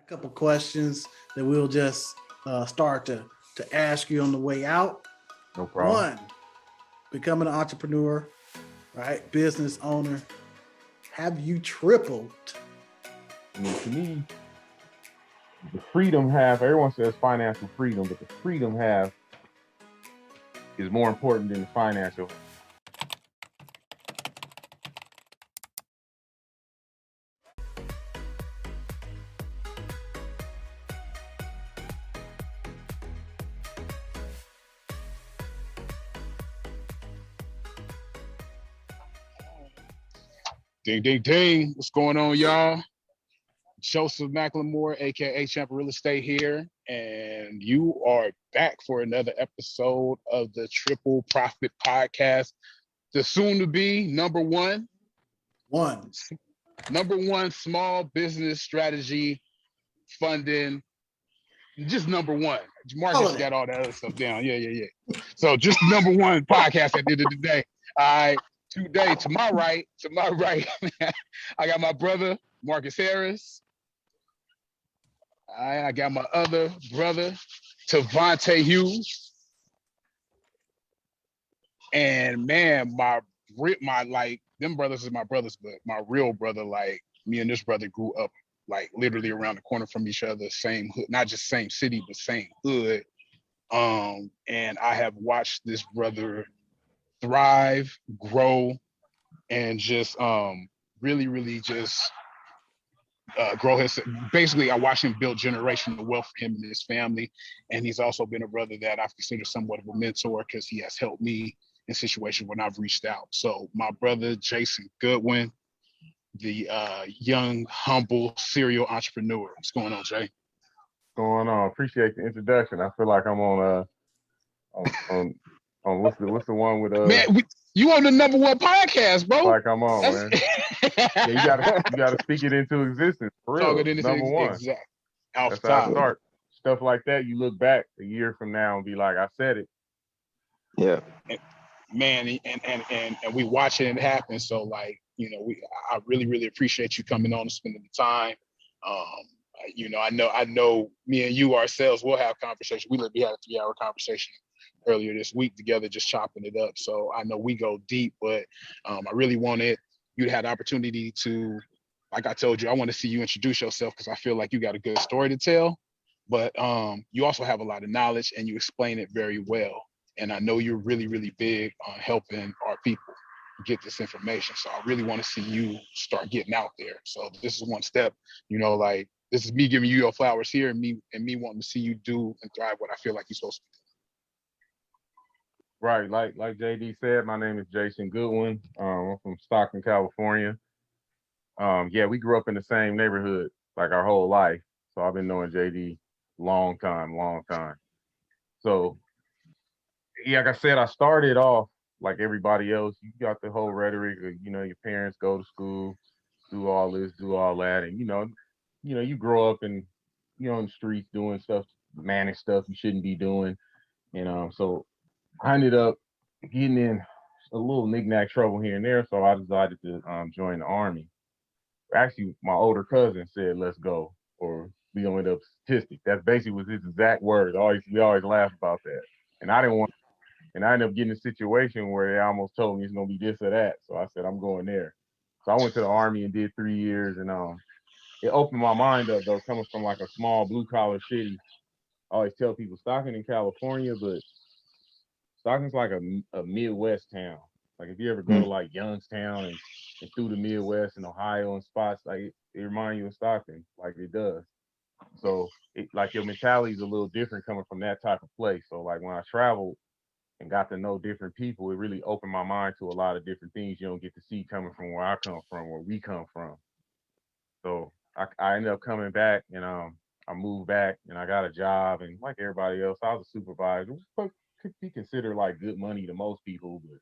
a couple questions that we'll just start to ask you on the way out. No problem. One, becoming an entrepreneur, right? Business owner. Have you tripled? I mean, to me, the freedom have everyone says financial freedom, but the freedom have is more important than the financial. Ding, ding, ding. What's going on, y'all? Joseph McLemore, aka Champ Real Estate here, and you are back for another episode of the Triple Profit Podcast, the soon to be One. number one small business strategy funding, just number one. Marcus got all that other stuff down. Yeah. So just number one podcast at the end of the day. All right. Today, to my right, I got my brother, Marcus Harris. I got my other brother, Tavante Hughes. And man, my like, them brothers is my brothers, but my real brother, like me and this brother grew up like literally around the corner from each other, same hood, not just same city, but same hood. And I have watched this brother thrive, grow, and just really just grow his. Basically, I watched him build generational wealth for him and his family, and he's also been a brother that I've considered somewhat of a mentor because he has helped me in situations when I've reached out. So my brother Jason Goodwin, the young, humble serial entrepreneur. What's going on, Jay? Going on. Appreciate the introduction. I feel like I'm on what's the one with Man, you on the number one podcast, bro. Like I'm on, man. Yeah, you gotta speak it into existence. For real. Number one. Exactly. That's how I start. Stuff like that, you look back a year from now and be like, I said it. Yeah. Man, and we watching it happen. So like, I really appreciate you coming on and spending the time. I know me and you ourselves will have conversation. We had a 3-hour conversation earlier this week together, just chopping it up. So I know we go deep, but I really wanted you to have the opportunity to, like I told you, I want to see you introduce yourself because I feel like you got a good story to tell, but you also have a lot of knowledge and you explain it very well. And I know you're really big on helping our people get this information. So I really want to see you start getting out there. So this is one step, like this is me giving you your flowers here and me wanting to see you do and thrive what I feel like you're supposed to be. Right. Like JD said, my name is Jason Goodwin. I'm from Stockton, California. Yeah, we grew up in the same neighborhood like our whole life. So I've been knowing JD long time. So yeah, like I said, I started off like everybody else. You got the whole rhetoric of, your parents go to school, do all this, do all that. And, you grow up and, in the streets doing stuff, manage stuff you shouldn't be doing. And so I ended up getting in a little knick-knack trouble here and there. So I decided to join the Army. Actually, my older cousin said, let's go, or we gonna end up statistic. That's basically was his exact words. We always laugh about that. And I didn't want. And I ended up getting a situation where they almost told me it's gonna be this or that. So I said, I'm going there. So I went to the Army and did 3 years, and it opened my mind up though, coming from like a small blue collar city. I always tell people Stockton in California, but Stockton's like a Midwest town. Like if you ever go to like Youngstown and through the Midwest and Ohio and spots, like it reminds you of Stockton, like it does. So like your mentality is a little different coming from that type of place. So like when I traveled and got to know different people, it really opened my mind to a lot of different things you don't get to see coming from where I come from, where we come from. So I ended up coming back and I moved back and I got a job, and like everybody else, I was a supervisor, which could be considered like good money to most people, but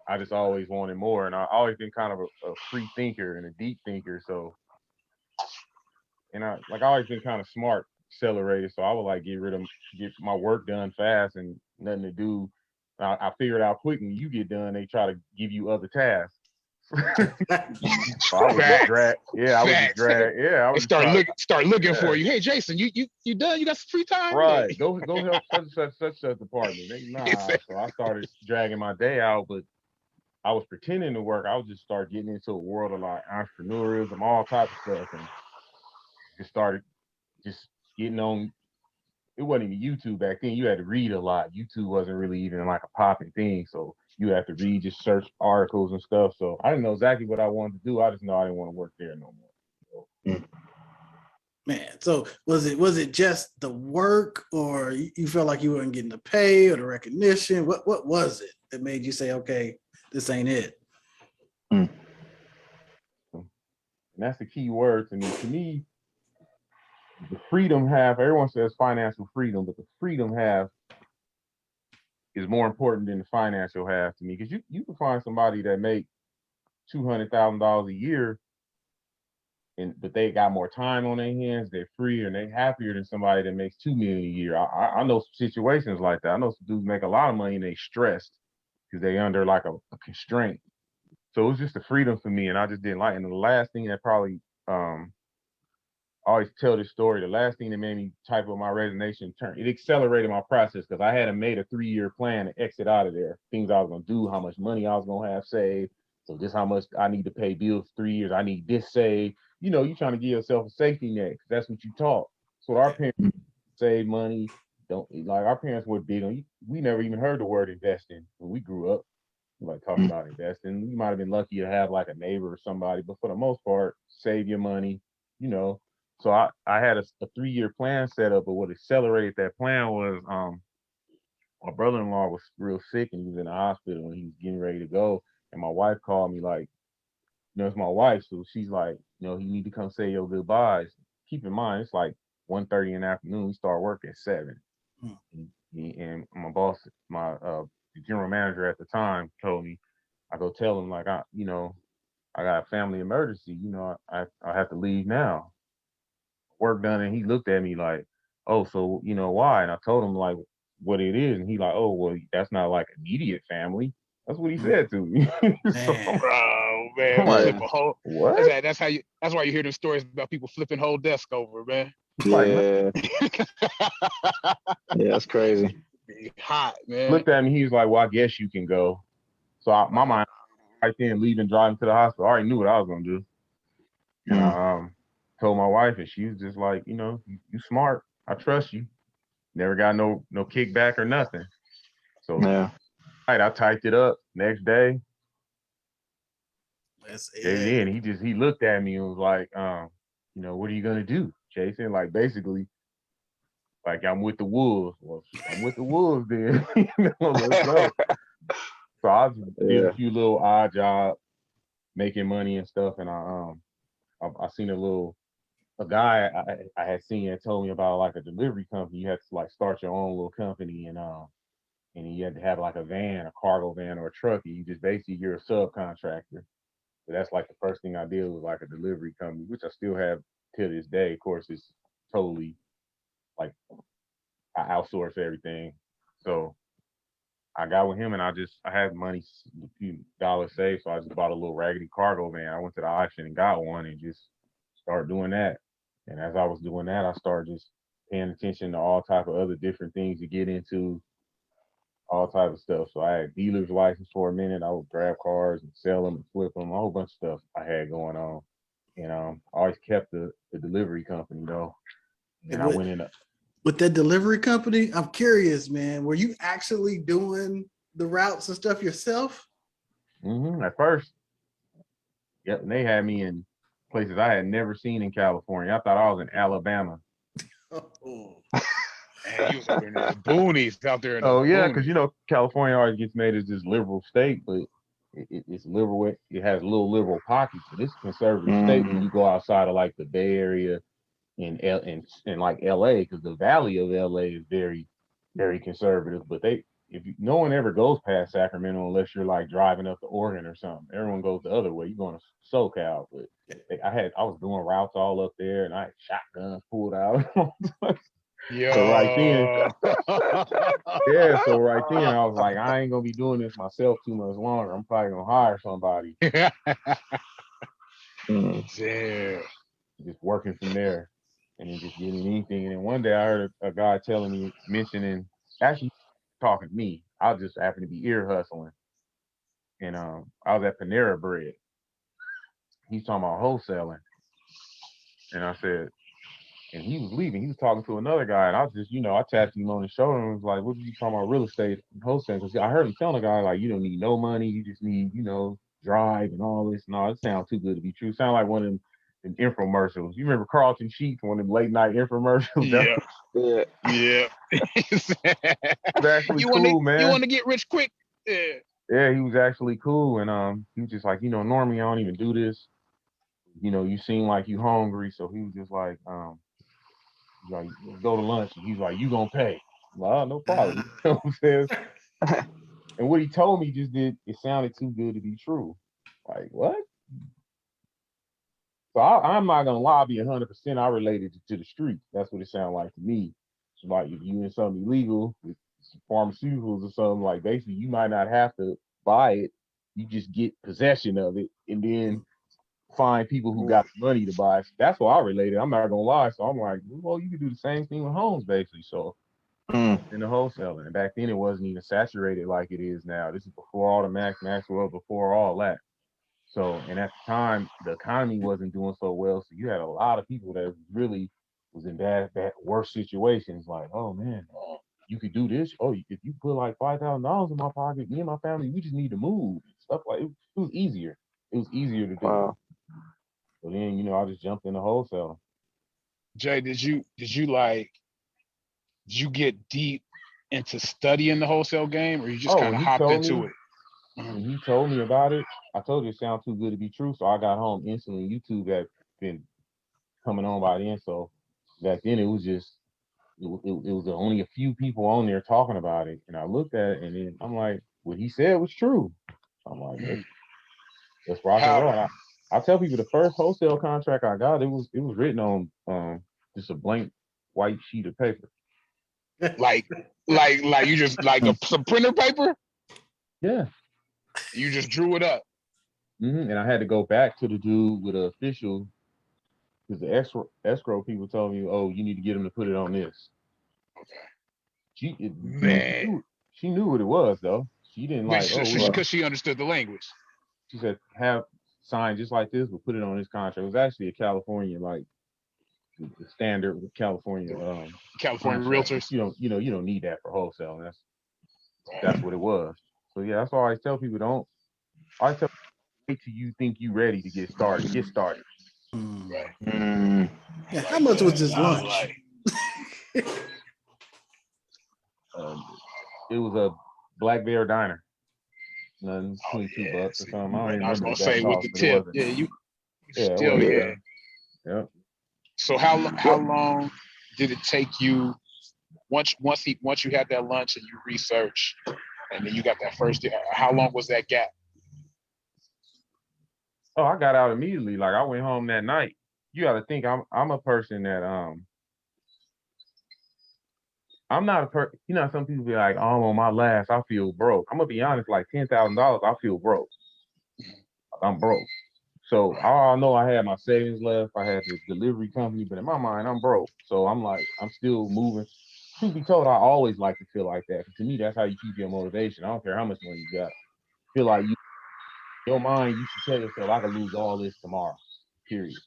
I just always wanted more. And I always been kind of a free thinker and a deep thinker. So, and I always been kind of smart, accelerated. So I would like get my work done fast and nothing to do. I figured out quick when you get done, they try to give you other tasks. So I was just dragged. Yeah, I was just Facts. dragged. Yeah, I They was just start looking yeah. for you. Hey, Jason, you done? You got some free time? Right. Go help such department. They Yeah. So I started dragging my day out, but I was pretending to work. I would just start getting into a world of like entrepreneurism, all types of stuff, and just started just getting on. It wasn't even YouTube back then. You had to read a lot. YouTube wasn't really even like a popping thing, so you had to read, just search articles and stuff. So I didn't know exactly what I wanted to do. I just know I didn't want to work there no more. So, Man, so was it just the work, or you felt like you weren't getting the pay or the recognition? What was it that made you say, okay, this ain't it? and that's the key word to me. To me, the freedom have, everyone says financial freedom, but the freedom have is more important than the financial have to me. Because you can find somebody that make $200,000 a year, but they got more time on their hands, they're freer and they happier than somebody that makes $2 million a year. I know some situations like that. I know some dudes make a lot of money and they stressed because they under like a constraint. So it was just the freedom for me, and I just didn't like. And the last thing that probably I always tell this story. The last thing that made me type up my resignation, it accelerated my process because I had made a 3-year plan to exit out of there. Things I was gonna do, how much money I was gonna have saved. So this how much I need to pay bills for 3 years. I need this saved. You know, you trying to give yourself a safety net because that's what you taught. So our parents save money. Don't like our parents were big on. We never even heard the word investing when we grew up. Like talking about investing. You might have been lucky to have like a neighbor or somebody, but for the most part, save your money. You know, so I had a 3-year plan set up, but what accelerated that plan was my brother-in-law was real sick and he was in the hospital and he was getting ready to go. And my wife called me like, it's my wife, so she's like, you need to come say your goodbyes. Keep in mind, it's like 1:30 in the afternoon. We start work at 7. And my boss, the general manager at the time, told me, I go tell him like I got a family emergency. I have to leave now. Work done, and he looked at me like, oh, so why? And I told him like what it is, and he like, oh, well, that's not like immediate family. That's what he said to me. So Oh I'm man, like, flip a whole. what? That's how you. That's why you hear the stories about people flipping whole desk over, man. Like, man, Yeah, yeah, that's crazy. Be hot, man. looked at me. He was like, well, I guess you can go. So my mind right then, leaving, driving to the hospital. I already knew what I was gonna do, and I told my wife, and she was just like, you smart. I trust you. Never got no kickback or nothing. So Yeah, I typed it up next day, That's gave it it. in. He looked at me and was like, what are you gonna do, Jason? Like basically, like I'm with the wolves. Well, I'm with the wolves then. Let's go. So I did yeah, a few little odd jobs, making money and stuff, and I seen a guy I had seen that told me about like a delivery company. You had to like start your own little company and you had to have like a van, a cargo van or a truck. And you just basically you're a subcontractor. So that's like the first thing I did was like a delivery company, which I still have to this day. Of course, it's totally like I outsource everything. So I got with him and I had money, a few dollars saved. So I just bought a little raggedy cargo van. I went to the auction and got one and just started doing that. And as I was doing that, I started just paying attention to all type of other different things to get into, all type of stuff. So I had dealer's license for a minute. I would grab cars and sell them and flip them, a whole bunch of stuff I had going on. And I always kept the delivery company though. And I With, went in with that delivery company, I'm curious, man. Were you actually doing the routes and stuff yourself? at first. Yep, and they had me in places I had never seen in California. I thought I was in Alabama. Oh, Man, you was over in the boonies out there in the Oh yeah, because boonies. California always gets made as this liberal state, but it's liberal. It has little liberal pockets, but it's a conservative state when you go outside of like the Bay Area and like LA, because the Valley of LA is very, very conservative. But no one ever goes past Sacramento unless you're like driving up to Oregon or something. Everyone goes the other way. You're going to SoCal, but I was doing routes all up there, and I had shotguns pulled out. So right then, Yeah. so right then I was like, I ain't gonna be doing this myself too much longer. I'm probably gonna hire somebody. Yeah. Just working from there and then just getting anything. And then one day I heard a guy telling me, mentioning, actually talking to me. I just happened to be ear hustling. And I was at Panera Bread. He's talking about wholesaling. And I said, and he was leaving. He was talking to another guy. And I was just, I tapped him on the shoulder and was like, what did you talking about real estate and wholesaling? Because I heard him telling the guy, like, you don't need no money. You just need, drive and all this. No, it sounds too good to be true. It sound like one of them infomercials. You remember Carlton Sheets, one of them late night infomercials? Yeah. Yeah. That's actually You cool, man. You want to get rich quick? Yeah. Yeah, he was actually cool. And he was just like, normally I don't even do this. You seem like you hungry. So he was just like, he's like, let's go to lunch. And he's like, you gonna pay. I'm like, oh, no problem. You know what I'm saying? And what he told me it sounded too good to be true. Like, what? So I'm not gonna lie, be 100%. I related it to the street. That's what it sounded like to me. So like, if you in something illegal with some pharmaceuticals or something, like basically you might not have to buy it. You just get possession of it and then find people who got money to buy it. That's what I related. I'm not gonna lie. So I'm like, well, you could do the same thing with homes, basically. So in the wholesaling. And back then it wasn't even saturated like it is now. This is before all the Maxwell, before all that. So, and at the time, the economy wasn't doing so well. So you had a lot of people that really was in bad, worse situations. Like, oh man, you could do this. Oh, if you put like $5,000 in my pocket, me and my family, we just need to move. Stuff like it was easier. It was easier to do. Wow. So then, I just jumped into wholesale. Jay, did you get deep into studying the wholesale game, or you just kind of hopped into it? When he told me about it, I told you it sounds too good to be true. So I got home instantly. YouTube had been coming on by then. So back then it was just, it was only a few people on there talking about it. And I looked at it and then I'm like, what he said was true. I'm like, let's rock and roll. I tell people the first wholesale contract I got, it was written on just a blank white sheet of paper. like you just like some printer paper? Yeah. You just drew it up. And I had to go back to the dude with an official, because the escrow people told me, oh, you need to get him to put it on this. Okay. She knew what it was though. She didn't because she understood the language. She said, have signed just like this, but put it on this contract. It was actually a California, like the standard with California California contract. realtors. You don't need that for wholesale. That's what it was. So yeah, that's why I always tell people, wait till you think you ready to get started. Get started. Right. Yeah, how much was this lunch? It was a Black Bear Diner. $22 or something. I don't remember. I was gonna say with the tip. Yeah, you Yeah, still Yep. So how long did it take you once you had that lunch and you researched and then you got that first deal? How long was that gap? Oh, I got out immediately. Like I went home that night. You got to think I'm a person that I'm not a person. Some people be like, oh, I'm on my last, I feel broke. I'm gonna be honest. Like $10,000, I feel broke. I'm broke. So I know I had my savings left. I had this delivery company, but in my mind, I'm broke. So I'm like, I'm still moving. Truth be told, I always like to feel like that. To me, that's how you keep your motivation. I don't care how much money you got. Feel like your mind, you should tell yourself, I could lose all this tomorrow, period.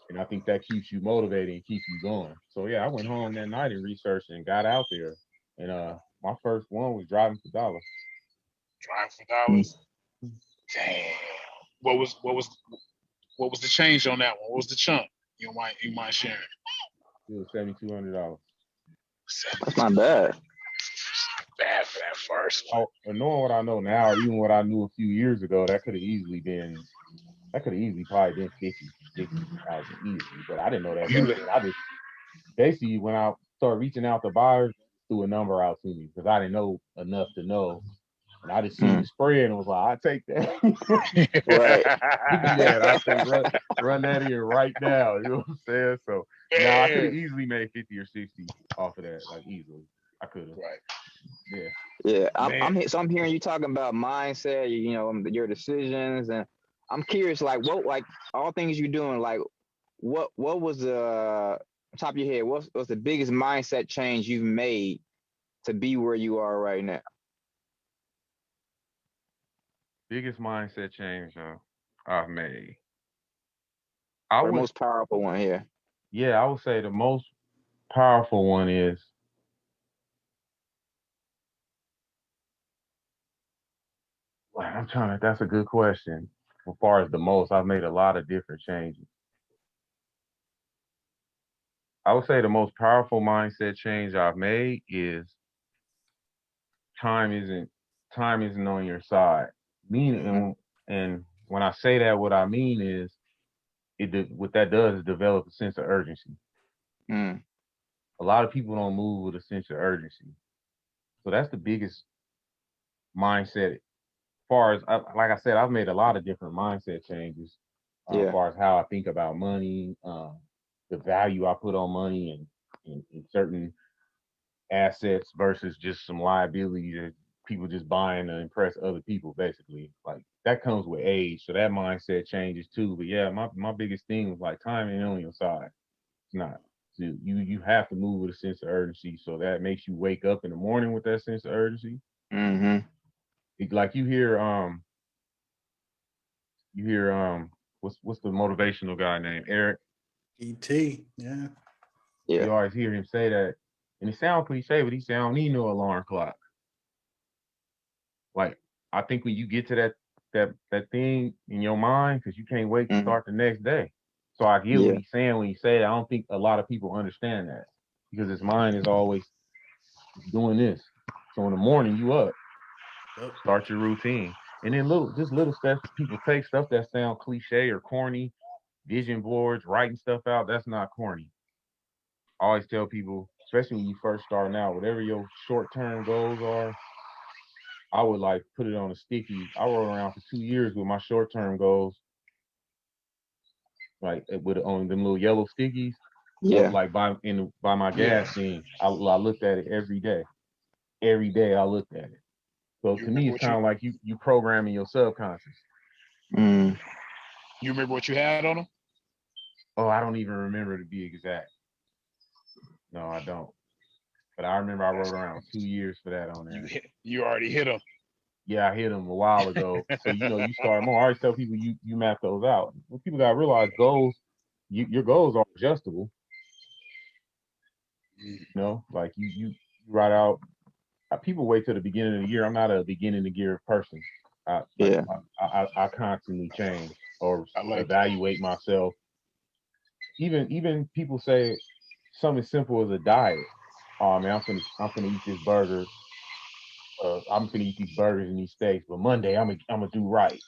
And I think that keeps you motivated and keeps you going. So yeah, I went home that night and researched and got out there. And my first one was driving for dollars. Driving for dollars. Damn. What was the change on that one? What was the chunk? You mind sharing? It was $7,200. That's not bad. Bad for that first one. Oh, knowing what I know now, or even what I knew a few years ago, that could have easily probably been 50,000 easily. But I didn't know that. I just basically, when I started reaching out to buyers, threw a number out to me because I didn't know enough to know. And I just seen the spread and was like, I take that. Right. Yeah, I say run that in right now. You know what I'm saying? So now I could have easily made 50 or 60 off of that, like easily. I could have. Right. Yeah. Yeah, Man. so I'm hearing you talking about mindset, your decisions, and I'm curious, like what, like all things you're doing, like what was the top of your head? What's the biggest mindset change you've made to be where you are right now? Biggest mindset change I've made. I Or the would, most powerful one here? yeah, I would say the most powerful one is that's a good question. As far as the most, I've made a lot of different changes. I would say the most powerful mindset change I've made is time isn't time isn't on your side. Meaning, and when I say that, what I mean is what that does is develop a sense of urgency. Mm. A lot of people don't move with a sense of urgency, so that's the biggest mindset. As far as like I said, I've made a lot of different mindset changes. As Yeah. far as how I think about money, the value I put on money, and certain assets versus just some liability that people just buying to impress other people, basically. Like that comes with age. So that mindset changes too. But yeah, my biggest thing was like time ain't on your side. It's not. So you have to move with a sense of urgency. So that makes you wake up in the morning with that sense of urgency. Mm-hmm. Like you hear what's the motivational guy named Eric? ET, yeah. Yeah. You always hear him say that. And it sounds cliche, but he say I don't need no alarm clock. Like I think when you get to that thing in your mind, because you can't wait to Mm-hmm. start the next day. So I get what Yeah. he's saying when he say it. I don't think a lot of people understand that because his mind is always doing this. So in the morning you up, Yep. start your routine. And then little steps people take, stuff that sound cliche or corny, vision boards, writing stuff out, that's not corny. I always tell people, especially when you first starting out, whatever your short-term goals are, I would like put it on a sticky. I rode around for 2 years with my short-term goals, like with on them little yellow stickies, Yeah. like by my Yeah. gas thing. I looked at it every day. Every day I looked at it. So You to me, remember it's what you kind of like you programming your subconscious. Mm. you remember what you had on them? Oh, I don't even remember to be exact. No, I don't. But I remember I rode That's around 2 years for that on you there. hit. You already hit them. Yeah, I hit them a while ago. So you start more. I always tell people you map those out. What people gotta realize goals, your goals are adjustable. Like you write out. People wait till the beginning of the year. I'm not a beginning of the year person. Like Yeah. I constantly change or I like that. evaluate myself. Even people say something as simple as a diet. Oh man, I'm finna eat this burger. I'm finna eat these burgers and these steaks, but Monday I'm gonna do right.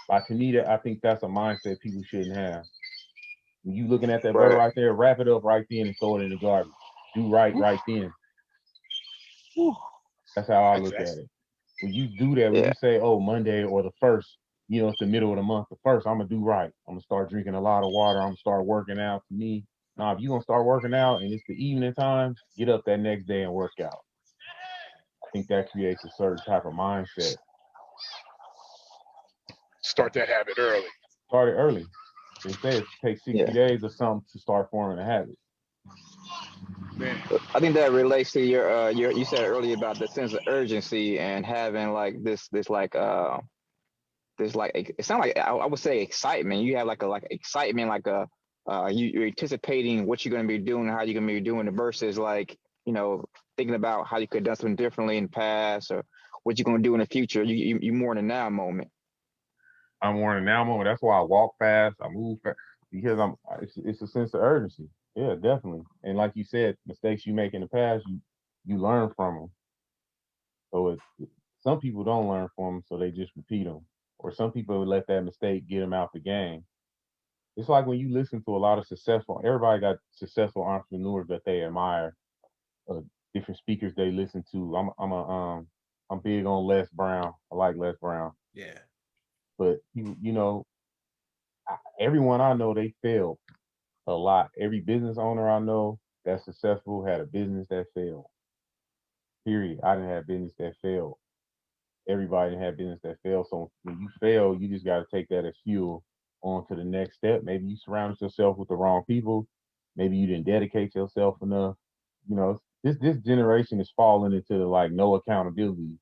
Like to me, that I think that's a mindset people shouldn't have. When you looking at that burger Right. right there, wrap it up right then and throw it in the garbage. Do right then. Whew. That's how I look at That's it. When you do that, when Yeah. you say, "Oh, Monday or the first, it's the middle of the month. The first, I'm gonna do right. I'm gonna start drinking a lot of water. I'm gonna start working out." To me, now if you gonna start working out and it's the evening time, get up that next day and work out. I think that creates a certain type of mindset. start that habit early. Start it early. They say it takes 60 Yeah. days or something to start forming a habit. Man. I think that relates to your you said earlier about the sense of urgency and having like this like it sounds like I would say excitement. You have like excitement, like you're anticipating what you're gonna be doing, how you're gonna be doing it versus like, thinking about how you could have done something differently in the past or what you're gonna do in the future. You more in the now moment. I'm more in the now moment. That's why I walk fast. I move fast because It's a sense of urgency. Yeah, definitely. And like you said, mistakes you make in the past, you learn from them. So some people don't learn from them, so they just repeat them. Or some people let that mistake get them out the game. It's like when you listen to a lot of everybody got successful entrepreneurs that they admire, uh, different speakers they listen to. I'm big on Les Brown. I like Les Brown, Yeah. but everyone I know they failed. a lot. Every business owner I know that's successful had a business that failed. Period. I didn't have business that failed. Everybody didn't have business that failed. So when you fail, you just got to take that as fuel on to the next step. Maybe you surrounded yourself with the wrong people. Maybe you didn't dedicate yourself enough. You know, this generation is falling into the, like, no accountability.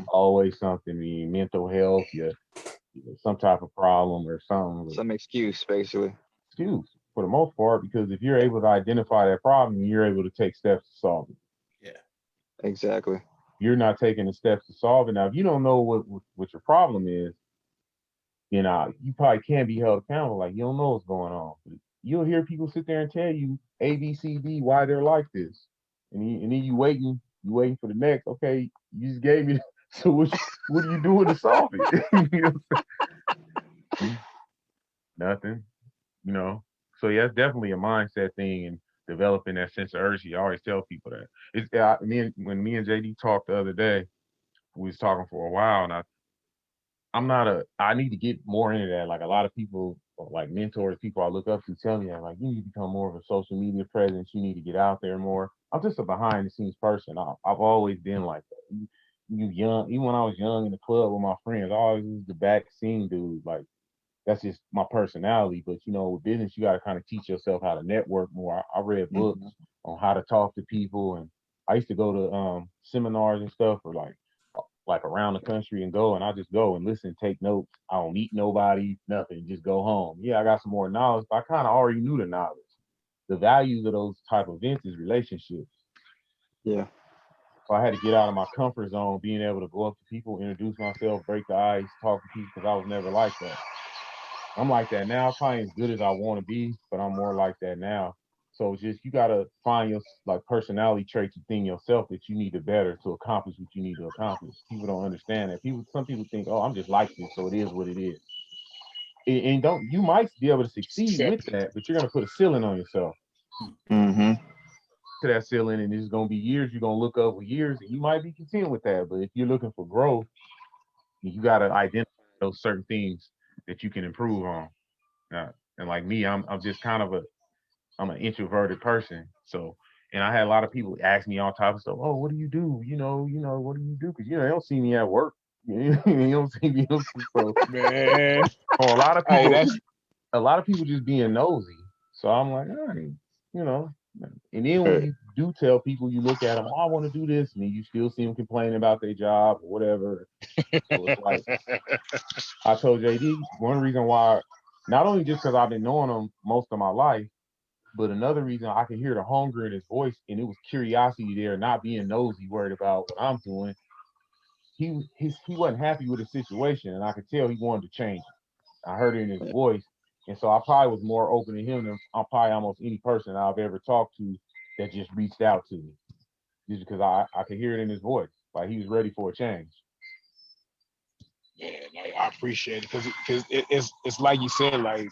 Always something, mental health, some type of problem or something. Some excuse, basically. Excuse for the most part, because if you're able to identify that problem, you're able to take steps to solve it. Yeah. Exactly. You're not taking the steps to solve it. Now, if you don't know what your problem is, you probably can't be held accountable. Like, you don't know what's going on. But you'll hear people sit there and tell you A, B, C, D, why they're like this, and then you waiting for the next. Okay, you just gave me. So what are you doing to solve it? Nothing. So yeah, it's definitely a mindset thing, and developing that sense of urgency. I always tell people that. When me and JD talked the other day, we was talking for a while, and I need to get more into that. Like, a lot of people, like mentors, people I look up to, tell me that, like, you need to become more of a social media presence. You need to get out there more. I'm just a behind the scenes person. I've always been like that. You young, even when I was young in the club with my friends, I always was the back scene dude. Like, that's just my personality. But with business, you got to kind of teach yourself how to network more. I read books on how to talk to people, and I used to go to seminars and stuff, or like around the country, and I just go and listen, take notes. I don't meet nobody, nothing, just go home. Yeah, I got some more knowledge, but I kind of already knew the knowledge. The values of those type of events is relationships. Yeah. So I had to get out of my comfort zone, being able to go up to people, introduce myself, break the ice, talk to people, because I was never like that. I'm like that now, probably as good as I want to be, but I'm more like that now. So it's just, you gotta find your personality traits within yourself that you need to better to accomplish what you need to accomplish. People don't understand that. Some people think, oh, I'm just like this, so it is what it is. And don't you might be able to succeed with that, but you're gonna put a ceiling on yourself. Mm-hmm. To that ceiling, and it's gonna be years you're gonna look up with years, and you might be content with that. But if you're looking for growth, you gotta identify those certain things that you can improve on. And like me, I'm just kind of I'm an introverted person. So, and I had a lot of people ask me all types of stuff. Oh, what do you do? What do you do? Because they don't see me at work. You don't see me. So, Man. a lot of Hey, people just being nosy. So I'm like, all right, you know. And then when you do tell people, you look at them, oh, I want to do this, and then you still see them complaining about their job or whatever. So it's like, I told JD, one reason why, not only just because I've been knowing him most of my life, but another reason, I could hear the hunger in his voice, and it was curiosity there, not being nosy, worried about what I'm doing. He wasn't happy with the situation, and I could tell he wanted to change it. I heard it in his voice, and so I probably was more open to him than probably almost any person I've ever talked to that just reached out to me, just because I could hear it in his voice, like he was ready for a change. Man, I appreciate it, because it's like you said, like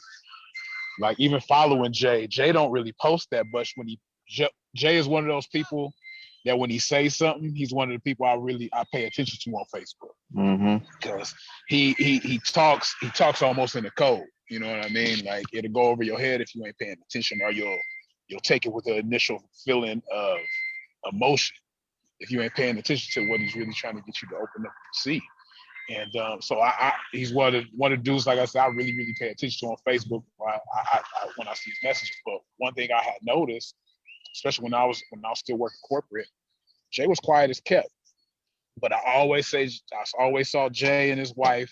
even following Jay don't really post that much. Jay is one of those people that when he says something, he's one of the people I pay attention to on Facebook, because he talks almost in the code. You know what I mean? Like, it'll go over your head if you ain't paying attention, or you'll take it with the initial feeling of emotion if you ain't paying attention to what he's really trying to get you to open up and see. And so he's one of the dudes, like I said, I really, really pay attention to on Facebook when I see his messages. But one thing I had noticed, especially when I was still working corporate, Jay was quiet as kept. But I always saw Jay and his wife.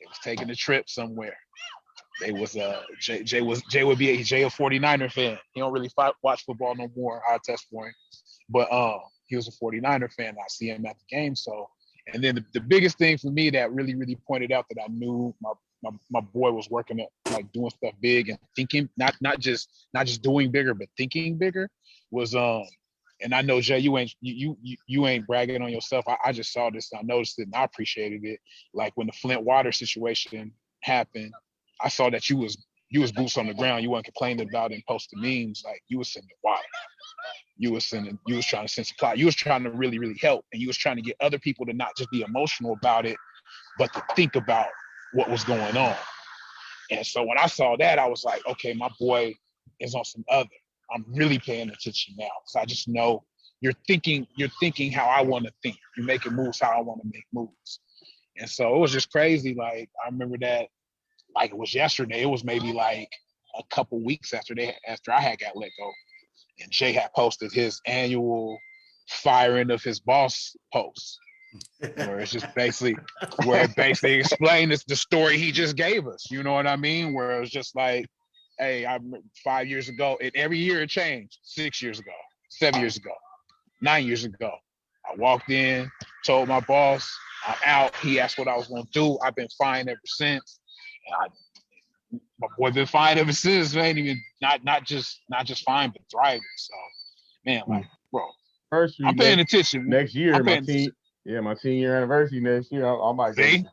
They was taking a trip somewhere. They was Jay would be a 49er fan. He don't really watch football no more. I'll test for him. But he was a 49er fan. I see him at the game. So, and then the biggest thing for me that really, really pointed out that I knew my boy was working at, like, doing stuff big and thinking, not just doing bigger, but thinking bigger, was and I know, Jay, you ain't bragging on yourself. I just saw this, and I noticed it, and I appreciated it. Like, when the Flint water situation happened, I saw that you was boots on the ground. You weren't complaining about it and posting memes. Like, you was sending water. You was trying to send supply. You was trying to really, really help. And you was trying to get other people to not just be emotional about it, but to think about what was going on. And so when I saw that, I was like, okay, my boy is on some other. I'm really paying attention now. So I just know you're thinking how I want to think. You're making moves how I want to make moves. And so it was just crazy. Like I remember that, like it was yesterday. It was maybe like a couple weeks after I had got let go. And Jay had posted his annual firing of his boss post, where it's just basically explained the story he just gave us. You know what I mean? Where it was just like, hey, I 5 years ago, and every year it changed. 6 years ago, 7 years ago, 9 years ago, I walked in, told my boss I'm out. He asked what I was going to do. I've been fine ever since. My boy been fine ever since. Man, even not just fine, but thriving. So, man, like, bro, I'm paying attention. Next year, I'm paying attention. my 10-year anniversary next year. I might go See? to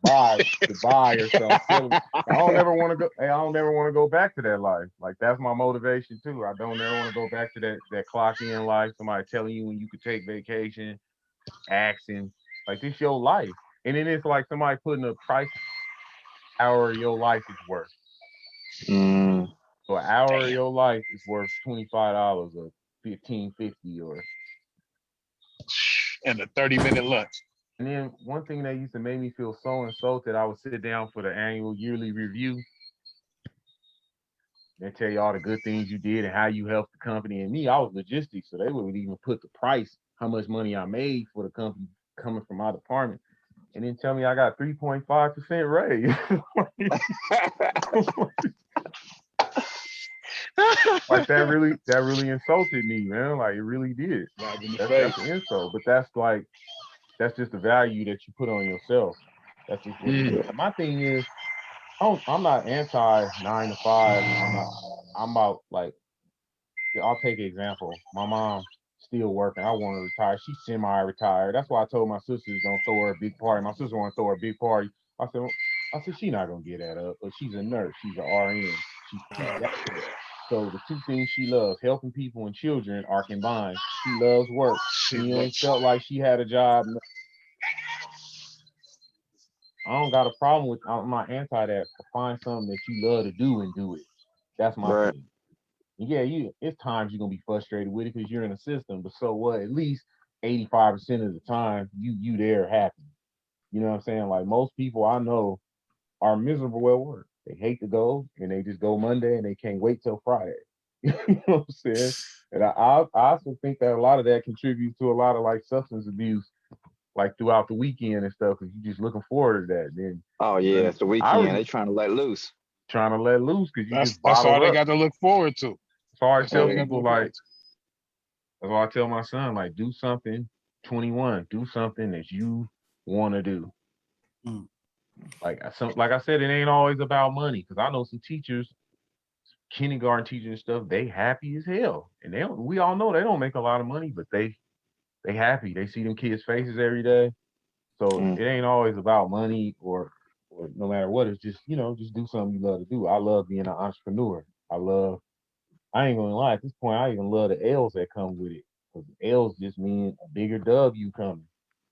Dubai or something. I don't ever want to go. Hey, I don't ever want to go back to that life. Like that's my motivation too. I don't ever want to go back to that clock in life. Somebody telling you when you could take vacation, asking like this your life, and then it's like somebody putting a price hour of your life is worth. Mm. So an hour of your life is worth $25 or $15.50 or. And a 30-minute lunch. And then one thing that used to make me feel so insulted, I would sit down for the annual yearly review. They tell you all the good things you did and how you helped the company. And me, I was logistics, so they would even put the price, how much money I made for the company coming from my department, and then tell me I got 3.5% raise. Like that really insulted me, man. Like it really did. That's an insult, but that's just the value that you put on yourself. That's just what it is. My thing is, I'm not anti 9 to 5. I'm about like, I'll take an example. My mom still working. I want to retire. She's semi-retired. That's why I told my sisters don't throw her a big party. My sister want to throw her a big party. I said she's not gonna get that up. But she's a nurse. She's an RN. So the two things she loves, helping people and children, are combined. She loves work. She ain't felt like she had a job. I don't got a problem with. I'm not anti that. Find something that you love to do and do it. That's my thing. Yeah, it's times you're gonna be frustrated with it because you're in a system, but so what? At least 85% of the time you there happy. You know what I'm saying? Like most people I know are miserable at work. They hate to go and they just go Monday and they can't wait till Friday. You know what I'm saying? And I also think that a lot of that contributes to a lot of like substance abuse, like throughout the weekend and stuff, because you're just looking forward to that. Then It's the weekend. They trying to let loose. Trying to let loose because that's all they got to look forward to. So I tell people like, that's why I tell my son, like, do something, 21, do something that you want to do. Like I said, it ain't always about money, because I know some teachers, kindergarten teachers and stuff, they happy as hell. And we all know they don't make a lot of money, but they happy. They see them kids' faces every day. So it ain't always about money or no matter what. It's just, just do something you love to do. I love being an entrepreneur. I ain't gonna lie, at this point, I even love the L's that come with it. Because L's just mean a bigger W coming.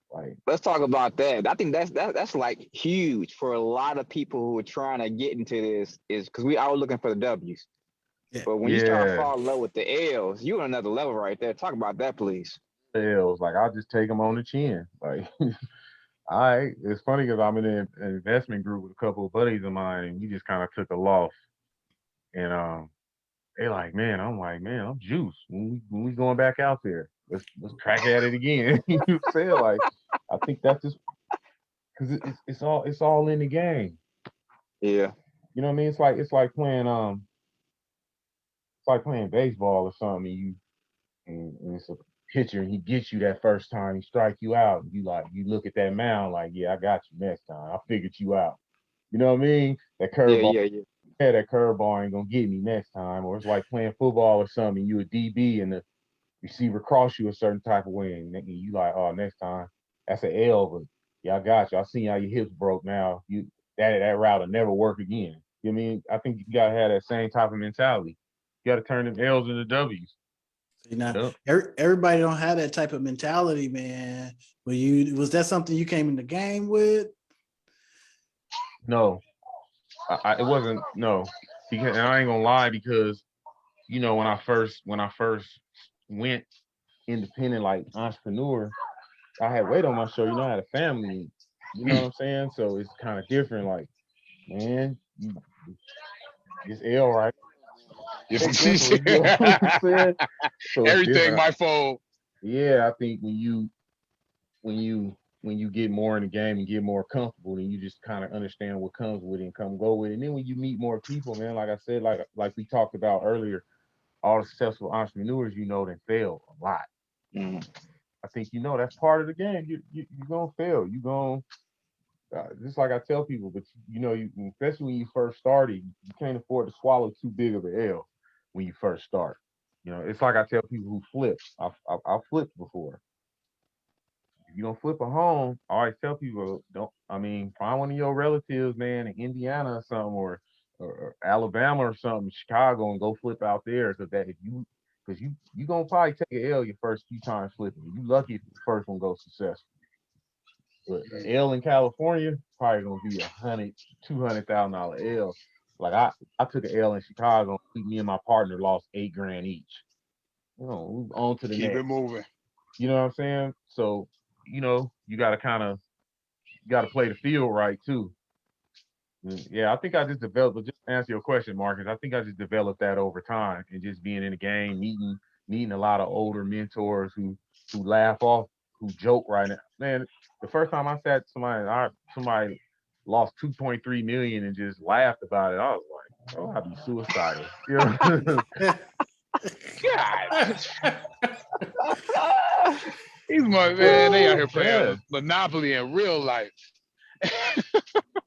Like, let's talk about that. I think that's like huge for a lot of people who are trying to get into this, is because we all looking for the W's. Yeah. But when you start falling in love with the L's, you're on another level right there. Talk about that, please. L's, like I'll just take them on the chin. Like, it's funny because I'm in an investment group with a couple of buddies of mine, and we just kind of took a loss. And they like, man, I'm like, man, I'm juiced. When we going back out there, let's crack at it again. You know what I'm saying? Like, I think that's just because it's all in the game. Yeah. You know what I mean? It's like playing baseball or something. And it's a pitcher, and he gets you that first time, he strike you out. And you look at that mound like, yeah, I got you next time. I figured you out. You know what I mean? That curveball. Yeah, that curveball ain't gonna get me next time. Or it's like playing football or something. You a DB and the receiver cross you a certain type of way, and you like, oh, next time that's an L. But yeah, I got you. I seen how your hips broke. Now that route will never work again. You know what I mean? I think you gotta have that same type of mentality. You gotta turn them L's into W's. Everybody don't have that type of mentality, man. Was that something you came in the game with? No, It wasn't no, because and I ain't gonna lie because when I first went independent like entrepreneur, I had weight on my shoulder. I had a family. You know what I'm saying? So it's kind of different. Like, man, it's L right. It's different. You know what I'm saying? So it's Everything different. my fault. Yeah, I think when you get more in the game and get more comfortable, then you just kind of understand what comes with it and come go with it. And then when you meet more people, man, like I said, like we talked about earlier, all the successful entrepreneurs then fail a lot. Mm. I think that's part of the game. You're gonna fail. You're gonna just like I tell people, but especially when you first started, you can't afford to swallow too big of an L when you first start. It's like I tell people who flip. I've flipped before. If you don't flip a home, I always tell people, don't. I mean, find one of your relatives, man, in Indiana or something, or Alabama or something, Chicago, and go flip out there. Because you gonna probably take an L your first few times flipping. You lucky if the first one goes successful. But an L in California probably gonna be $200,000 L. Like I took an L in Chicago. Me and my partner lost $8,000 each. On to the Keep next. it moving. You know what I'm saying? So you got to play the field right too. Yeah, I think I just developed. But just to answer your question, Marcus, I think I just developed that over time and just being in the game, meeting a lot of older mentors who laugh off, who joke right now. Man, the first time I sat somebody lost 2.3 million and just laughed about it, I was like, oh, I'd be suicidal. God. These man, they out here playing Monopoly in real life.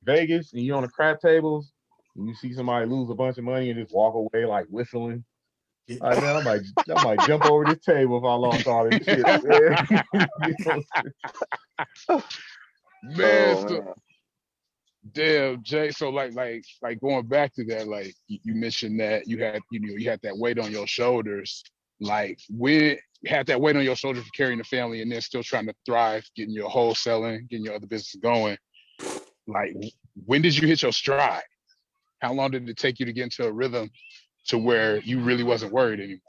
Vegas, and you're on the crap tables, and you see somebody lose a bunch of money and just walk away like whistling. Like, man, I might jump over this table if I lost all this chips, man. Man, Oh, man. damn, Jay. So like going back to that, like you mentioned that you had that weight on your shoulders. Like when you had that weight on your shoulders for carrying the family and then still trying to thrive, getting your wholesaling, getting your other business going. Like when did you hit your stride? How long did it take you to get into a rhythm to where you really wasn't worried anymore?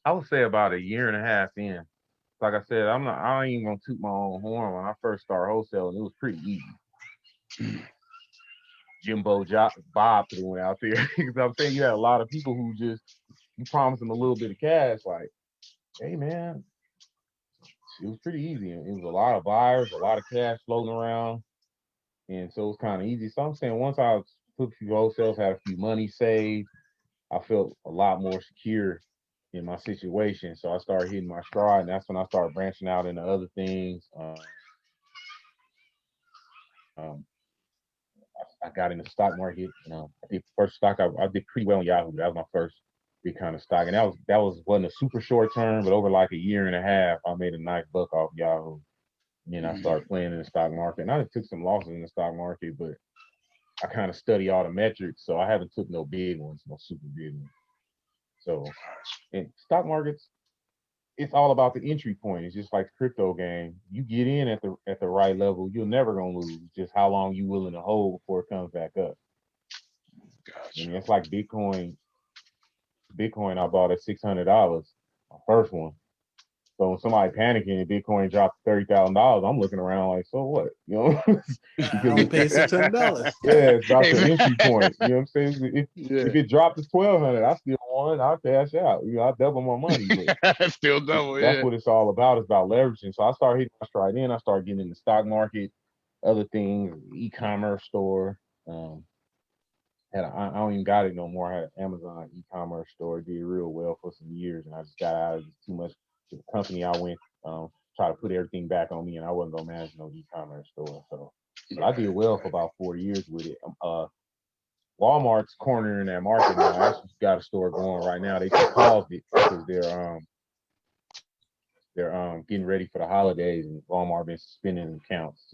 I would say about a year and a half in. Like I said, I ain't even gonna toot my own horn. When I first started wholesaling, it was pretty easy. Jimbo Bob threw it out there. Because I'm saying you had a lot of people who just you promised them a little bit of cash, like, hey man, it was pretty easy. It was a lot of buyers, a lot of cash floating around. And so it was kind of easy. So I'm saying once I took a few wholesales, had a few money saved, I felt a lot more secure in my situation. So I started hitting my stride, and that's when I started branching out into other things. I got in the stock market. I did first stock. I did pretty well on Yahoo. That was my first big kind of stock, and wasn't a super short term, but over like a year and a half, I made a nice buck off Yahoo. And then I started playing in the stock market, and I took some losses in the stock market, but I kind of study all the metrics, so I haven't took no big ones, no super big ones. So, in stock markets, it's all about the entry point. It's just like the crypto game. You get in at the right level, you're never gonna lose. Just how long you willing to hold before it comes back up. Gotcha. And it's like Bitcoin. Bitcoin I bought at $600, my first one. So when somebody panicking and Bitcoin dropped $30,000, I'm looking around like, so what? I only paid $600. Yeah, it's about the entry point. You know what I'm saying? If it dropped to 1,200, I still won. I'll cash out. I double my money. But still double. That's what it's all about. It's about leveraging. So I started hitting my stride in. I started getting in the stock market, other things, e-commerce store. I don't even got it no more. I had an Amazon e-commerce store. Did real well for some years, and I just got out of it too much. The company I went try to put everything back on me, and I wasn't gonna manage no e-commerce store. So, but I did well for about 4 years with it. Walmart's cornering that market now. I actually got a store going right now. They just paused it because they're getting ready for the holidays, and Walmart been suspending accounts.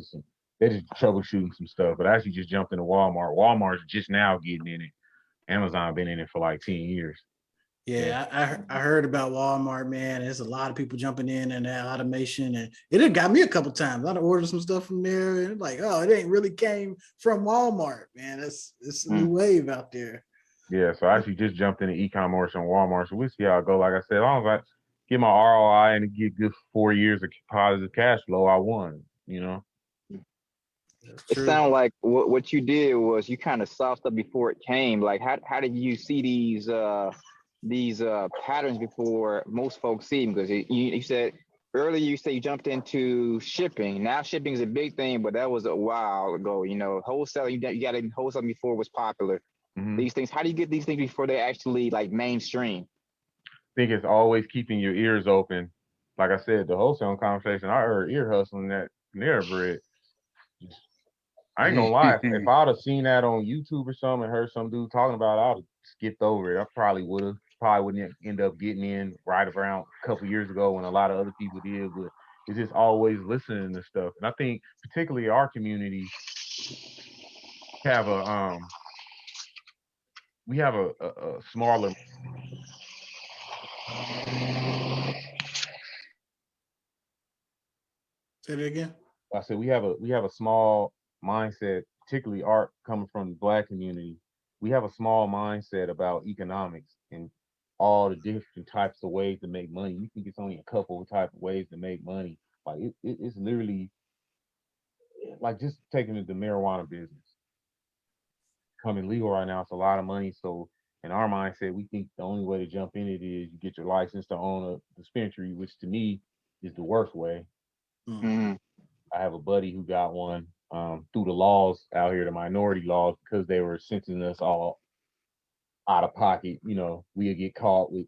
They're just troubleshooting some stuff. But I actually just jumped into Walmart. Walmart's just now getting in it. Amazon been in it for like 10 years. Yeah, I heard about Walmart, man. There's a lot of people jumping in and that automation, and it had got me a couple times. I ordered some stuff from there, and like, oh, it ain't really came from Walmart, man. It's a new wave out there. Yeah, so I actually just jumped into e-commerce on Walmart. So we'll see how it go. Like I said, as long as I get my ROI and get good 4 years of positive cash flow, I won, you know? That's It true. sounded like what you did was you kind of sauced up before it came. Like how did you see these patterns before most folks see them? Because you said earlier you said you jumped into shipping. Now shipping is a big thing, but that was a while ago. You know, wholesale you got in wholesale before it was popular. Mm-hmm. These things, how do you get these things before they actually like mainstream? Think it's always keeping your ears open. Like I said, the wholesale conversation, I heard ear hustling that Panera Bread. I ain't gonna lie. If I'd have seen that on YouTube or something and heard some dude talking about it, I'd have skipped over it. I probably would have. Probably wouldn't end up getting in right around a couple years ago when a lot of other people did. But it's just always listening to stuff. And I think particularly our community have a smaller. Say it again. I said we have a small mindset, particularly art coming from the Black community. We have a small mindset about economics and all the different types of ways to make money. We think it's only a couple of type of ways to make money. Like it's literally like just taking the marijuana business. Coming legal right now, it's a lot of money. So in our mindset, we think the only way to jump in it is you get your license to own a dispensary, which to me is the worst way. Mm. I have a buddy who got one through the laws out here, the minority laws, because they were sentencing us all out of pocket. You know, we'd get caught with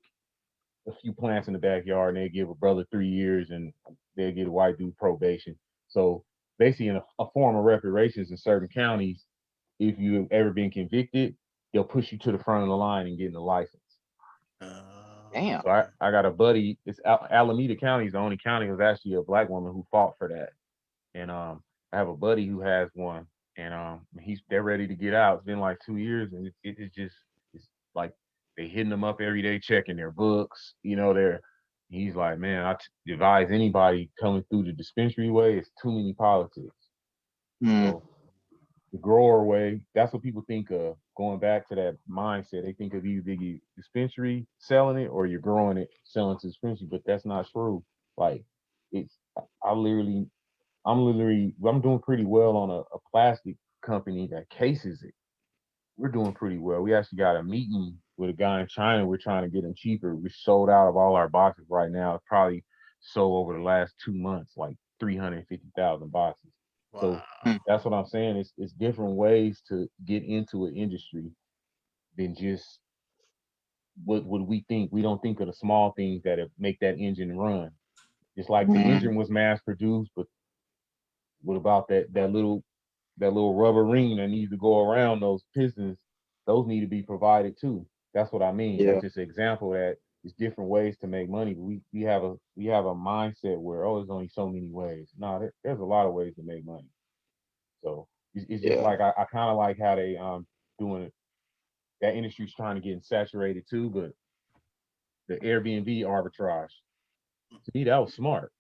a few plants in the backyard and they'd give a brother 3 years and they'd get a white dude probation. So basically, in a form of reparations in certain counties, if you've ever been convicted, they'll push you to the front of the line and get a license. Damn. So I got a buddy, it's Alameda County is the only county. It was actually a Black woman who fought for that. And I have a buddy who has one, and they're ready to get out. It's been like 2 years, and it's just it's like they hitting them up every day, checking their books. You know, he's like, man, advise anybody coming through the dispensary way. It's too many politics. So the grower way, that's what people think of. Going back to that mindset, they think of either the dispensary selling it or you're growing it, selling to dispensary, but that's not true. Like it's, I literally I'm doing pretty well on a plastic company that cases it. We're doing pretty well. We actually got a meeting with a guy in China. We're trying to get him cheaper. We sold out of all our boxes right now. It's probably sold over the last 2 months, like 350,000 boxes. Wow. So that's what I'm saying. It's different ways to get into an industry than just what we think. We don't think of the small things that make that engine run. Just like the engine was mass produced, but what about that little rubber ring that needs to go around those pistons? Those need to be provided too. That's what I mean. Yeah. That's just an example that there's different ways to make money. But we have a mindset where, oh, there's only so many ways. No, there's a lot of ways to make money. So it's just Yeah. like I kind of like how they doing it. That industry's trying to get saturated too, but the Airbnb arbitrage, to me, that was smart.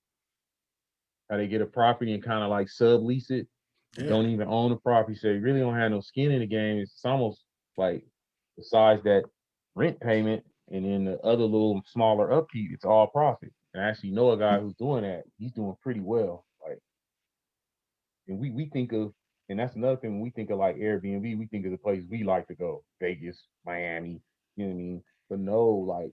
How they get a property and kind of like sublease it. You Yeah. don't even own the property, so you really don't have no skin in the game. It's almost like besides that rent payment and then the other little smaller upkeep, it's all profit. And I actually know a guy who's doing that. He's doing pretty well. Like, and we think of, and that's another thing when we think of like Airbnb, we think of the places we like to go, Vegas, Miami, you know what I mean? But no, like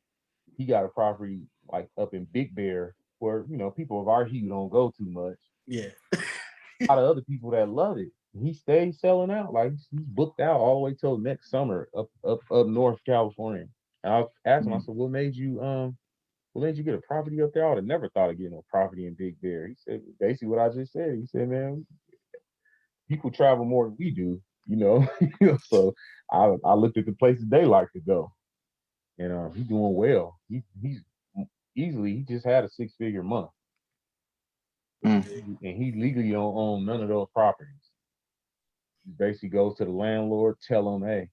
he got a property like up in Big Bear where, people of our hue don't go too much. Yeah. A lot of other people that love it. He stays selling out. Like he's booked out all the way till next summer up North California. And I asked him, I said, what made you get a property up there? I would have never thought of getting a property in Big Bear. He said basically what I just said. He said, man, people travel more than we do, you know. So I looked at the places they like to go. And he's doing well. He's easily he just had a 6-figure month. And he legally don't own none of those properties. He basically goes to the landlord, tell him, hey,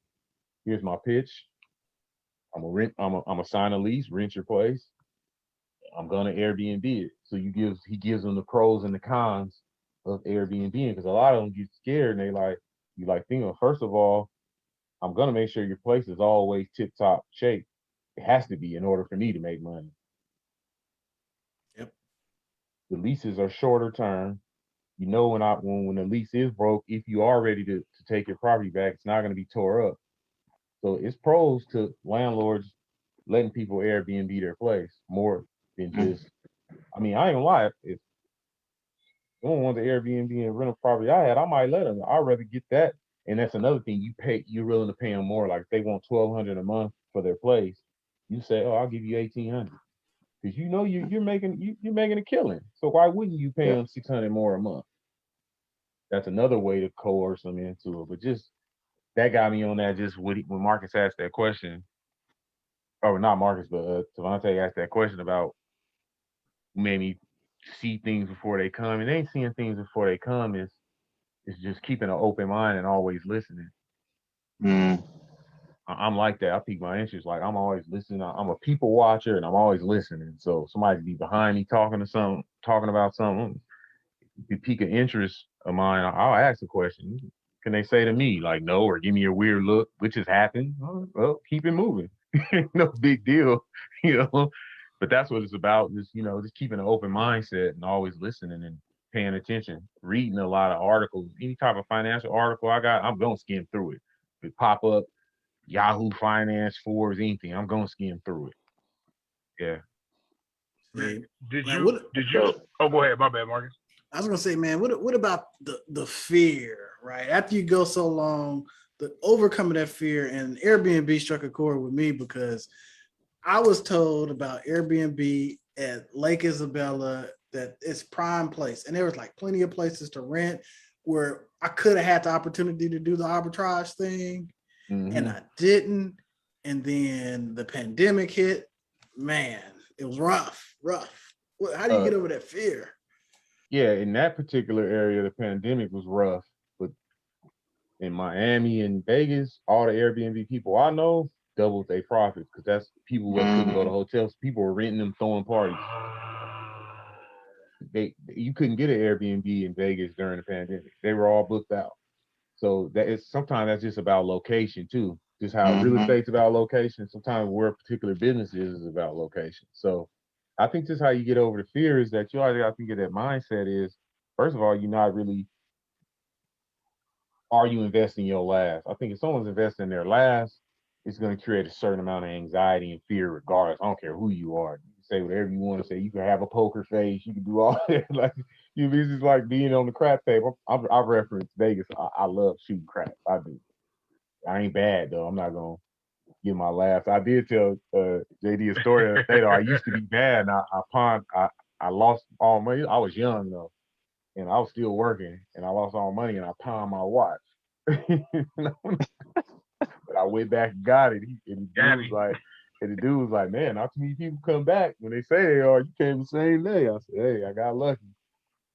here's my pitch. I'm gonna sign a lease, rent your place. I'm gonna Airbnb it. So he gives them the pros and the cons of Airbnb because a lot of them get scared and they like you like think of first of all, I'm gonna make sure your place is always tip top shape. It has to be in order for me to make money. Yep. The leases are shorter term. You know when the lease is broke, if you are ready to take your property back, it's not gonna be tore up. So it's pros to landlords letting people Airbnb their place more than just I mean, I ain't gonna lie, if someone wants the Airbnb and rental property I had, I might let them. I'd rather get that. And that's another thing. You're willing to pay them more. Like if they want $1,200 a month for their place, you say, oh, I'll give you 1,800 because you know you're making a killing. So why wouldn't you pay Yeah. them 600 more a month? That's another way to coerce them into it. But just that got me on that. Just when Marcus asked that question, or not Marcus, but Devontae asked that question about made me see things before they come, and they ain't seeing things before they come is just keeping an open mind and always listening. Mm. I'm like that. I pique my interest. Like I'm always listening. I'm a people watcher and I'm always listening. So somebody be behind me talking about something, if you pique an interest of mine, I'll ask a question. Can they say to me like no or give me a weird look, which has happened? Well, keep it moving. No big deal, you know. But that's what it's about. Just just keeping an open mindset and always listening and paying attention, reading a lot of articles, any type of financial article I got, I'm gonna skim through it. If it pop up, Yahoo Finance, Forbes, anything, I'm gonna skim through it. Yeah. See, Did man, you? Oh, go ahead. My bad, Marcus. I was gonna say, man, what about the fear, right? After you go so long, the overcoming that fear, and Airbnb struck a chord with me because I was told about Airbnb at Lake Isabella that it's prime place, and there was like plenty of places to rent where I could have had the opportunity to do the arbitrage thing, and I didn't. And then the pandemic hit. Man, it was rough. How do you get over that fear? Yeah, in that particular area, the pandemic was rough. But in Miami and Vegas, all the Airbnb people I know doubled their profits because that's people that couldn't go to hotels. People were renting them, throwing parties. You couldn't get an Airbnb in Vegas during the pandemic. They were all booked out. So that is sometimes that's just about location too. Just how real estate's about location. Sometimes where a particular business is about location. So I think just how you get over the fear is that you already got to get that mindset is first of all, you're not really are you investing your last? I think if someone's investing their last, it's going to create a certain amount of anxiety and fear regardless. I don't care who you are. You can say whatever you want to say. You can have a poker face. You can do all that. Like this is like being on the crap table. I reference Vegas. I love shooting craps. I do. I ain't bad though. I'm not gonna give my laughs. I did tell JD a story the other day though. I used to be bad and I lost all money. I was young though. And I was still working and I lost all money and I pawned my watch. But I went back and got it. And the dude was like, man, not too many people come back when they say they are. You came the same day. I said, hey, I got lucky.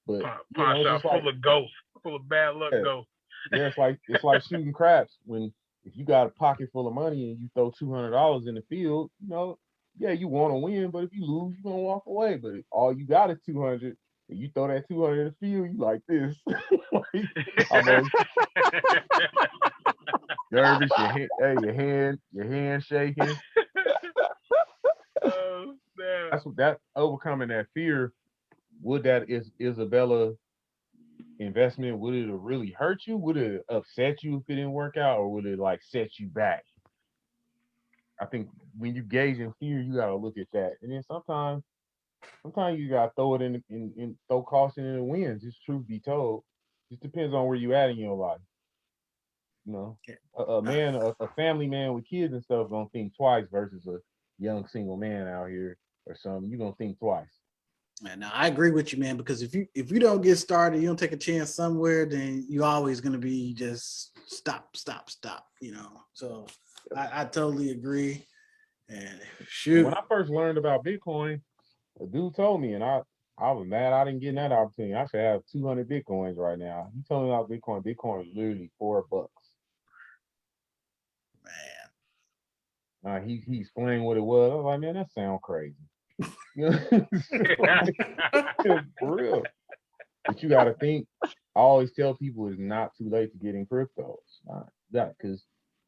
But Pawn shop full of ghosts, full of bad luck ghosts. Yeah, it's like shooting craps. When if you got a pocket full of money and you throw $200 in the field, yeah, you want to win, but if you lose, you're gonna walk away. But if all you got is 200, and you throw that 200 in the field, you like this. Almost nervous, your hand shaking. Oh, man. That overcoming that fear. Would that Isabella investment, would it have really hurt you? Would it upset you if it didn't work out, or would it like set you back? I think when you gauge in fear, you gotta look at that. And then sometimes you gotta throw it in throw caution in the wind. Just truth be told, just depends on where you at in your life. A family man with kids and stuff gonna think twice versus a young single man out here or something. You gonna think twice. And now I agree with you, man, because if you don't get started, you don't take a chance somewhere, then you always gonna be just stop. So I totally agree. And shoot. When I first learned about Bitcoin, a dude told me, and I was mad I didn't get that opportunity. I should have 200 Bitcoins right now. He told me about Bitcoin. Bitcoin was literally $4. Man. he explained what it was. I was like, man, that sounds crazy. You know, for real. But you got to think. I always tell people it's not too late to get in crypto. It's not that because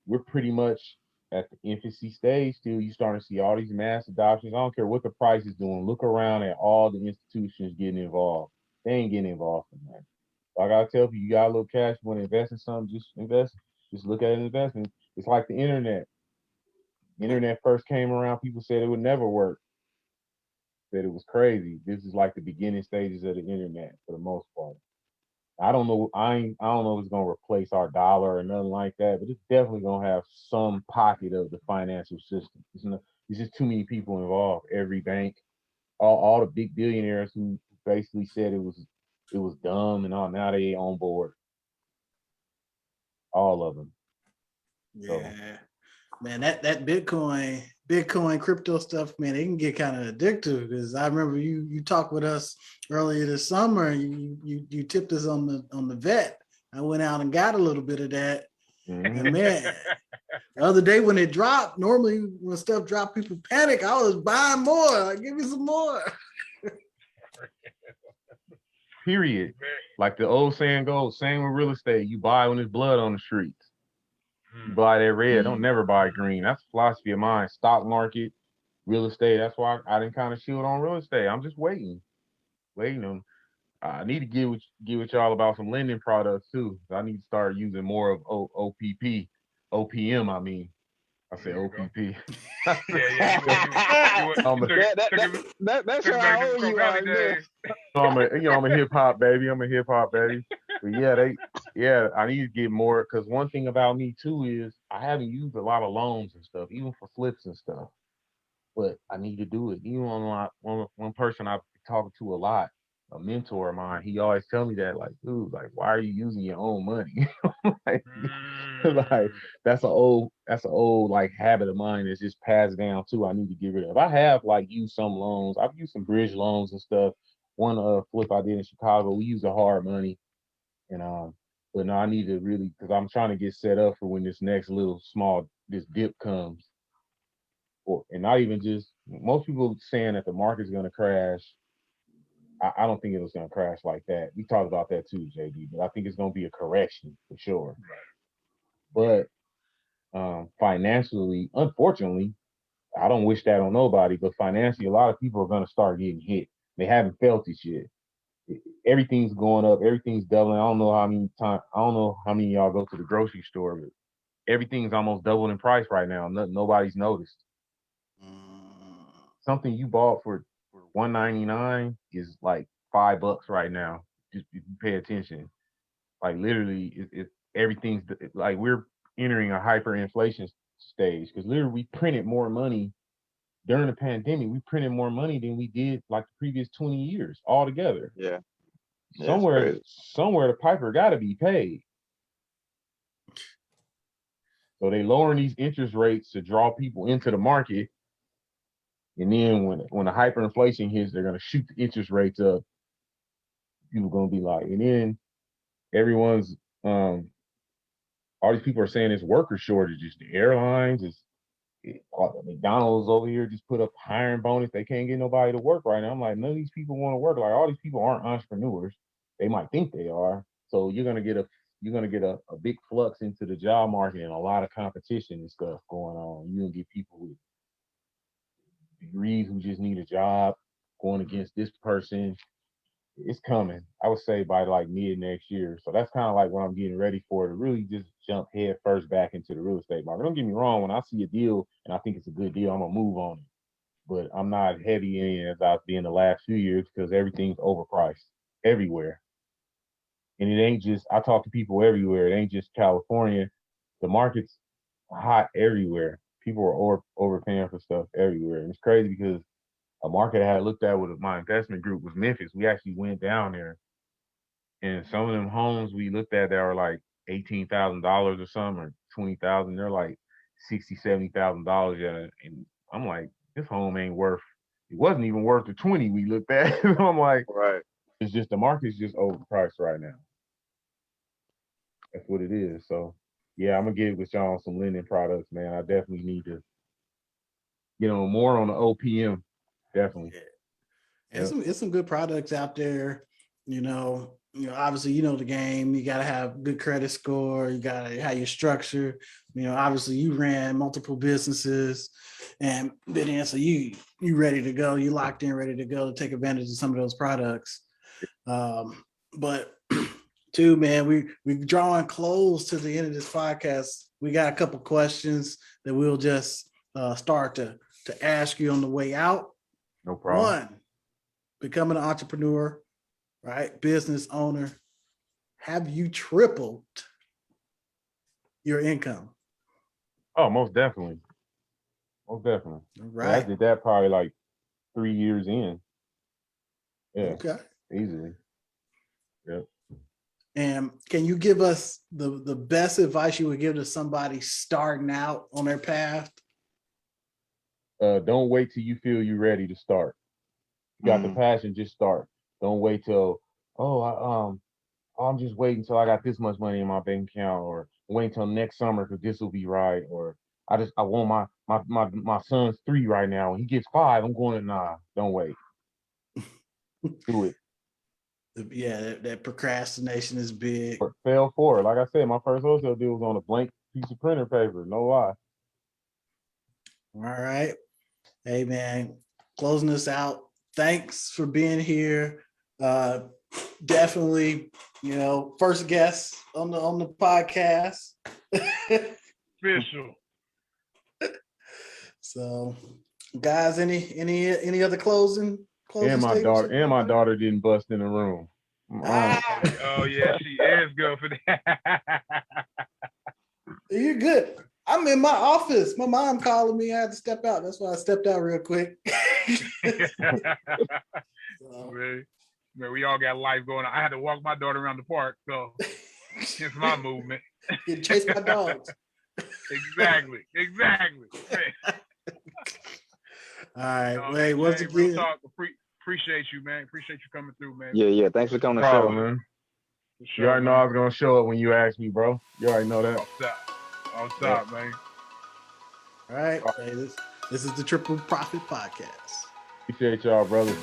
we're pretty much at the infancy stage still. You starting to see all these mass adoptions. I don't care what the price is doing. Look around at all the institutions getting involved. They ain't getting involved in that. So I gotta tell people, you got a little cash, you want to invest in something, just invest. Just look at an investment. It's like the internet. The internet first came around, people said it would never work. Said it was crazy. This is like the beginning stages of the internet for the most part. I don't know. I don't know if it's gonna replace our dollar or nothing like that, but it's definitely gonna have some pocket of the financial system. It's just too many people involved. Every bank, all the big billionaires who basically said it was dumb and all. Now they on board. All of them. So Yeah, man, that Bitcoin crypto stuff, man, it can get kind of addictive because I remember you talked with us earlier this summer and you tipped us on the vet. I went out and got a little bit of that. And man, the other day when it dropped, normally when stuff dropped, people panic. I was buying more. Like, give me some more. period. Like the old saying goes, same with real estate. You buy when there's blood on the streets. You buy that red. Don't never buy green. That's the philosophy of mine. Stock market, real estate. That's why I didn't kind of shield on real estate. I'm just waiting on. I need to get with y'all about some lending products too. I need to start using more of OPP, OPM. I mean, I said OPP. That's how old you are. I'm a hip hop baby. But yeah, I need to get more because one thing about me too is I haven't used a lot of loans and stuff, even for flips and stuff. But I need to do it. Even one person I've been talking to a lot, a mentor of mine, he always tell me that, like, dude, like, why are you using your own money? like, like that's an old like habit of mine that's just passed down too. I need to get rid of. I have like used some loans. I've used some bridge loans and stuff. One flip I did in Chicago, we used the hard money, and but no, I need to really because I'm trying to get set up for when this next little small this dip comes, and not even just most people saying that the market's gonna crash. I don't think it was gonna crash like that. We talked about that too, JD, but I think it's gonna be a correction for sure. But financially, unfortunately, I don't wish that on nobody, but financially, a lot of people are going to start getting hit. They haven't felt it yet. Everything's going up. Everything's doubling. I don't know how many of y'all go to the grocery store, but everything's almost doubled in price right now. Nobody's noticed. Something you bought for $1.99 is like $5 right now. Just if you pay attention. Like literally, everything's like we're entering a hyperinflation stage because literally we printed more money during the pandemic. We printed more money than we did like the previous 20 years altogether. Yeah. Somewhere the piper got to be paid. So they lowering these interest rates to draw people into the market. And then when the hyperinflation hits, they're gonna shoot the interest rates up. People gonna be like, and then everyone's all these people are saying it's worker shortages. The airlines McDonald's over here just put up hiring bonus. They can't get nobody to work right now. I'm like, none of these people want to work. Like all these people aren't entrepreneurs. They might think they are. So you're gonna get a big flux into the job market and a lot of competition and stuff going on. You're gonna get people with degrees who just need a job going against this person. It's coming. I would say by like mid next year. So that's kind of like what I'm getting ready for, to really just jump head first back into the real estate market. Don't get me wrong, when I see a deal and I think it's a good deal, I'm gonna move on it. But I'm not heavy in it as I've been the last few years because everything's overpriced everywhere. And it ain't just, I talk to people everywhere. It ain't just California. The market's hot everywhere. People are overpaying for stuff everywhere. And it's crazy because a market I had looked at with my investment group was Memphis. We actually went down there, and some of them homes we looked at that are like $18,000 or something, or 20,000. They're like $60,000-$70,000. Yeah, and I'm like, this home ain't worth. It wasn't even worth the 20 we looked at. I'm like, Right. it's just the market's just overpriced right now. That's what it is. So yeah, I'm gonna get with y'all on some lending products, man. I definitely need to more on the OPM, definitely. Yeah. It's some good products out there. Obviously, the game. You got to have good credit score. You got to have your structure. Obviously, you ran multiple businesses, and been in, so you ready to go. You locked in, ready to go to take advantage of some of those products. But too, man, we drawing close to the end of this podcast. We got a couple questions that we'll just start to ask you on the way out. No problem. One, becoming an entrepreneur, right? Business owner. Have you tripled your income? Oh, most definitely. Most definitely. Right. Yeah, I did that probably like 3 years in. Yeah. Okay. Easily. Yep. And can you give us the best advice you would give to somebody starting out on their path? Don't wait till you feel you're ready to start. You got the passion, just start. Don't wait till, I'm just waiting until I got this much money in my bank account, or wait until next summer because this will be right, or I want my son's 3 right now. When he gets 5, I'm going to nah. Don't wait. Do it. Yeah, that procrastination is big. Fail forward. Like I said, my first wholesale deal was on a blank piece of printer paper. No lie. All right. Hey man, closing us out. Thanks for being here. Definitely, first guest on the podcast. Official. So, guys, any other closing And my statements? daughter didn't bust in the room. Oh yeah, she is good for that. You're good. I'm in my office. My mom calling me. I had to step out. That's why I stepped out real quick. Man, we all got life going on. I had to walk my daughter around the park, so it's my movement. You chase my dogs. Exactly. All right. Hey, once Jay, real again. talk. Appreciate you, man. Appreciate you coming through, man. Yeah. Thanks for coming on the show, man. Sure, you already know I was gonna show up when you asked me, bro. You already know that. On top, man. All right. Hey, this is the Triple Profit Podcast. Appreciate y'all, brother.